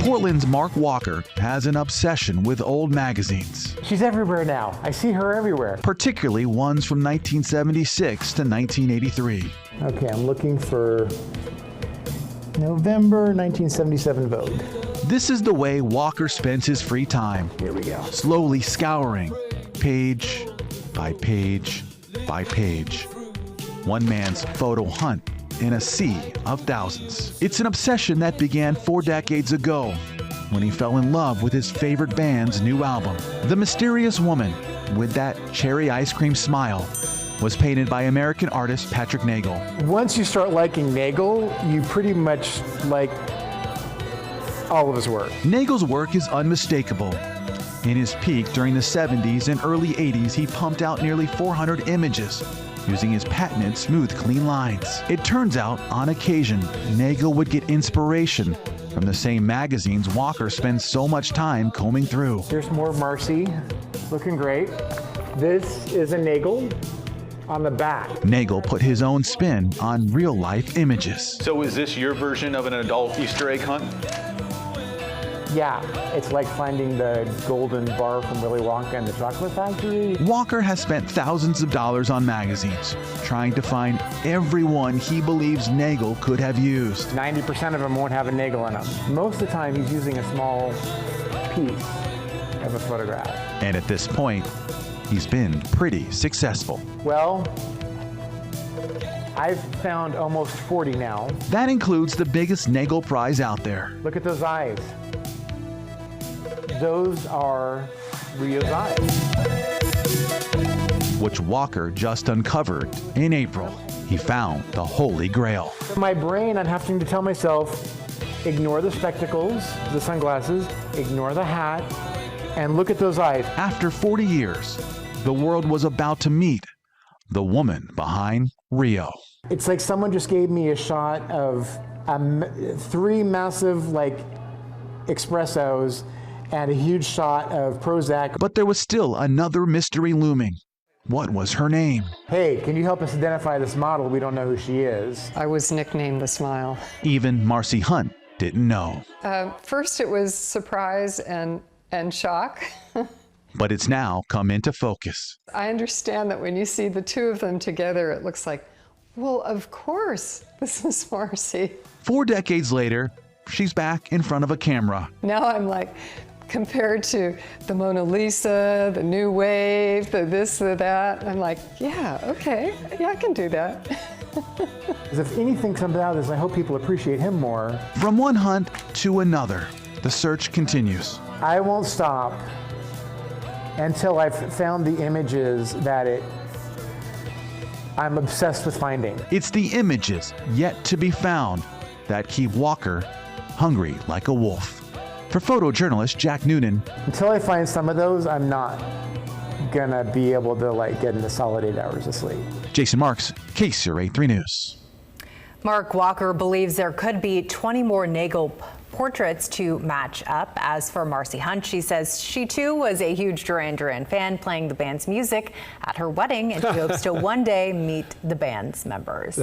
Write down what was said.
Portland's Mark Walker has an obsession with old magazines, She's everywhere now. I see her everywhere. particularly ones from 1976 to 1983. Okay, I'm looking for November 1977 Vogue. This is the way Walker spends his free time, Here we go. slowly scouring page by page by page. One man's photo hunt in a sea of thousands. It's an obsession that began 4 decades ago when he fell in love with his favorite band's new album. The Mysterious Woman with That Cherry Ice Cream Smile was painted by American artist Patrick Nagel. Once you start liking Nagel, you pretty much like all of his work. Nagel's work is unmistakable. In his peak during the 70s and early 80s, he pumped out nearly 400 images using his patented smooth, clean lines. It turns out, on occasion, Nagel would get inspiration from the same magazines Walker spends so much time combing through. Here's more Marcy, looking great. This is a Nagel on the back. Nagel put his own spin on real-life images. So is this your version of an adult Easter egg hunt? Yeah, it's like finding the golden bar from Willy Wonka and the Chocolate Factory. Walker has spent thousands of dollars on magazines, trying to find every one he believes Nagel could have used. 90% of them won't have a Nagel in them. Most of the time, he's using a small piece of a photograph. And at this point, he's been pretty successful. Well, I've found almost 40 now. That includes the biggest Nagel prize out there. Look at those eyes. Those are Rio's eyes. Which Walker just uncovered in April. He found the Holy Grail. In my brain, I'm having to tell myself, ignore the spectacles, the sunglasses, ignore the hat, and look at those eyes. After 40 years, the world was about to meet the woman behind Rio. It's like someone just gave me a shot of 3 massive espressos and a huge shot of Prozac. But there was still another mystery looming. What was her name? Hey, can you help us identify this model? We don't know who she is. I was nicknamed the Smile. Even Marcy Hunt didn't know. First it was surprise and shock. But it's now come into focus. I understand that when you see the two of them together, it looks like, well, of course, this is Marcy. 4 decades later, she's back in front of a camera. Now I'm like, compared to the Mona Lisa, the New Wave, the this, the that, I'm like, yeah, okay, yeah, I can do that. Because if anything comes out of this, I hope people appreciate him more. From one hunt to another, the search continues. I won't stop until I've found the images that I'm obsessed with finding. It's the images yet to be found that keep Walker hungry like a wolf. For photojournalist Jack Noonan, Until I find some of those, I'm not gonna be able to get into solid 8 hours of sleep. Jason Marks, KCRA 3 News. Mark Walker believes there could be 20 more Nagel portraits to match up. As for Marcy Hunt, she says she too was a huge Duran Duran fan, playing the band's music at her wedding, and she hopes to one day meet the band's members.